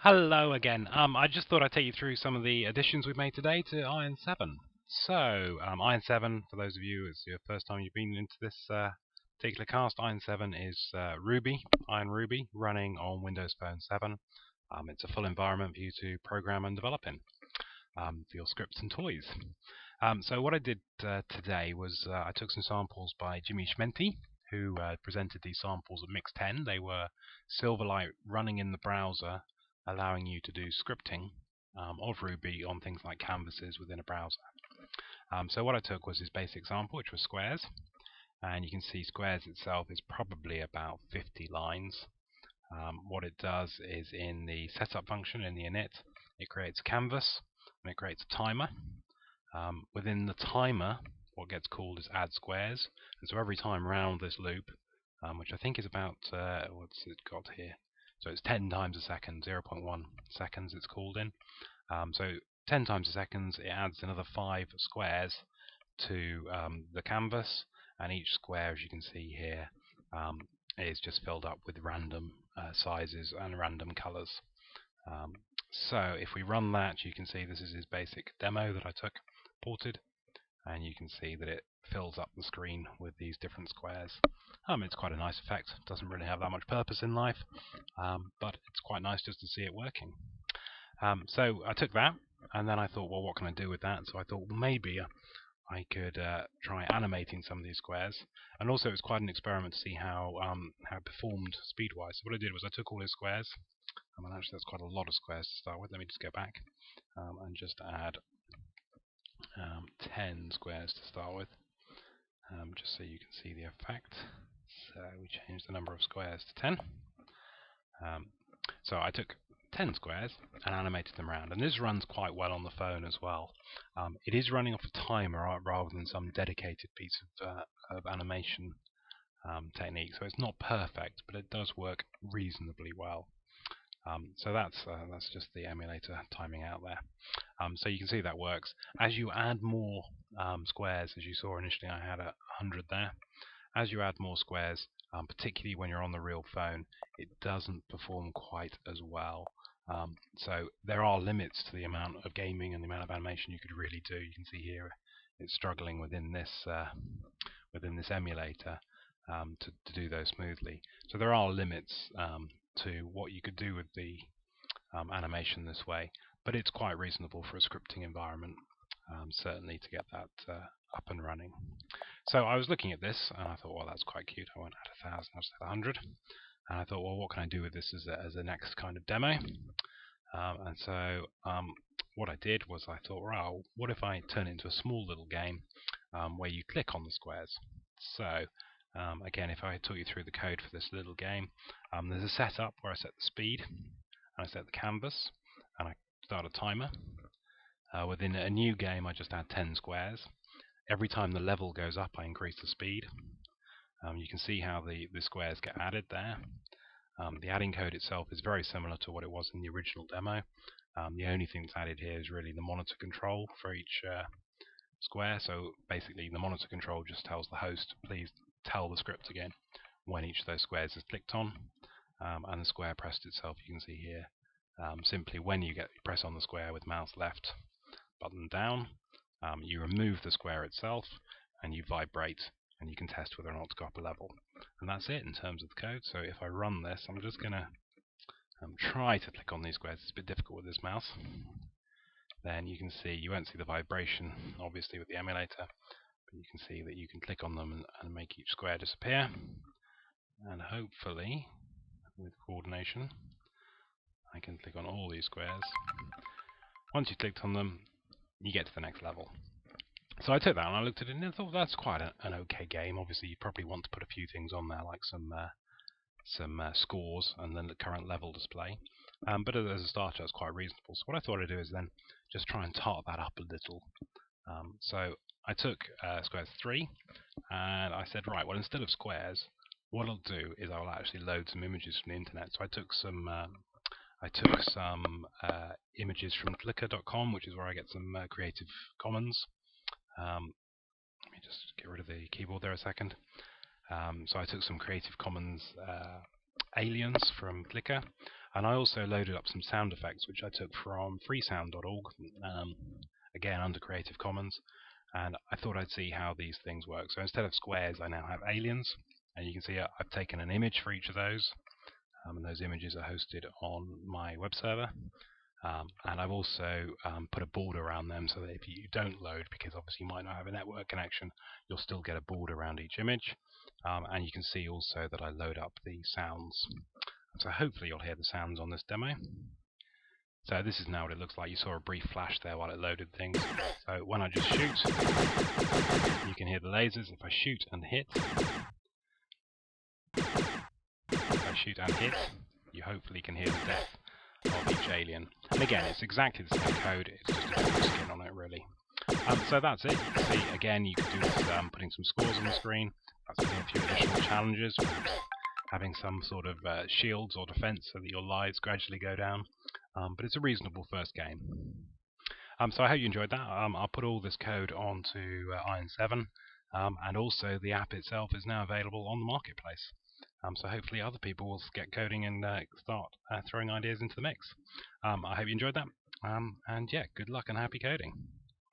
Hello again. I just thought I'd take you through some of the additions we've made today to Iron7. So, Iron7, for those of you, it's your first time you've been into this particular cast, Iron7 is IronRuby, running on Windows Phone 7. It's a full environment for you to program and develop in, for your scripts and toys. So what I did today was I took some samples by Jimmy Schmenti, who presented these samples at Mix 10. They were Silverlight running in the browser, allowing you to do scripting of Ruby on things like canvases within a browser. So what I took was his basic sample, which was squares, and you can see squares itself is probably about 50 lines. What it does is in the setup function, in the init, it creates a canvas and it creates a timer. Within the timer, what gets called is add squares, and so every time around this loop, which I think is about, what's it got here? So it's 10 times a second, 0.1 seconds it's called in. So 10 times a second, it adds another 5 squares to the canvas, and each square, as you can see here, is just filled up with random sizes and random colors. So if we run that, you can see this is his basic demo that I took, ported, and you can see that it fills up the screen with these different squares. It's quite a nice effect. It doesn't really have that much purpose in life, but it's quite nice just to see it working. So I took that, and then I thought, well, what can I do with that? So I thought, well, maybe I could try animating some of these squares, and also it was quite an experiment to see how it performed speed-wise. So what I did was I took all his squares, and actually that's quite a lot of squares to start with. Let me just go back and just add 10 squares to start with, just so you can see the effect. So we changed the number of squares to 10. So I took 10 squares and animated them around, and this runs quite well on the phone as well. It is running off a timer rather than some dedicated piece of animation technique, so it's not perfect, but it does work reasonably well. So that's just the emulator timing out there. So you can see that works. As you add more squares, as you saw initially, I had 100 there. As you add more squares, particularly when you're on the real phone, it doesn't perform quite as well. So there are limits to the amount of gaming and the amount of animation you could really do. You can see here it's struggling within this emulator to do those smoothly. So there are limits to what you could do with the animation this way, but it's quite reasonable for a scripting environment, certainly, to get that up and running. So I was looking at this and I thought, well, that's quite cute. I won't add 1,000, I'll just add 100. And I thought, well, what can I do with this as a next kind of demo? And so what I did was I thought, well, what if I turn it into a small little game where you click on the squares? So again, if I talk you through the code for this little game, there's a setup where I set the speed, and I set the canvas, and I start a timer. Within a new game, I just add 10 squares. Every time the level goes up, I increase the speed. You can see how the squares get added there. The adding code itself is very similar to what it was in the original demo. The only thing that's added here is really the monitor control for each square. So basically, the monitor control just tells the host, please tell the script again when each of those squares is clicked on, and the square pressed itself, you can see here, simply when you press on the square with mouse left button down, you remove the square itself and you vibrate, and you can test whether or not to go up a level. And that's it in terms of the code. So if I run this, I'm just going to try to click on these squares. It's a bit difficult with this mouse. Then you can see, you won't see the vibration obviously with the emulator, but you can see that you can click on them and make each square disappear. And hopefully, with coordination, I can click on all these squares. Once you've clicked on them, you get to the next level. So I took that and I looked at it and I thought that's quite an okay game. Obviously, you probably want to put a few things on there, like some scores and then the current level display. But as a starter, it's quite reasonable. So what I thought I'd do is then just try and tart that up a little. So I took squares 3, and I said, right, well, instead of squares, what I'll do is I'll actually load some images from the internet. So I took some images from flickr.com, which is where I get some Creative Commons. Let me just get rid of the keyboard there a second. So I took some Creative Commons aliens from Flickr. And I also loaded up some sound effects which I took from freesound.org, again under Creative Commons, and I thought I'd see how these things work. So instead of squares I now have aliens, and you can see I've taken an image for each of those, and those images are hosted on my web server. And I've also put a border around them so that if you don't load, because obviously you might not have a network connection, you'll still get a border around each image. And you can see also that I load up the sounds. So hopefully you'll hear the sounds on this demo. So this is now what it looks like. You saw a brief flash there while it loaded things. So when I just shoot, you can hear the lasers. If I shoot and hit, you hopefully can hear the death of each alien. And again, it's exactly the same code, it's just a different skin on it really. So that's it. You can see again, you can do this putting some scores on the screen. That's putting a few additional challenges, having some sort of shields or defense so that your lives gradually go down. But it's a reasonable first game. So I hope you enjoyed that. I'll put all this code onto Iron7, and also the app itself is now available on the marketplace. So hopefully other people will get coding and start throwing ideas into the mix. I hope you enjoyed that, and yeah, good luck and happy coding.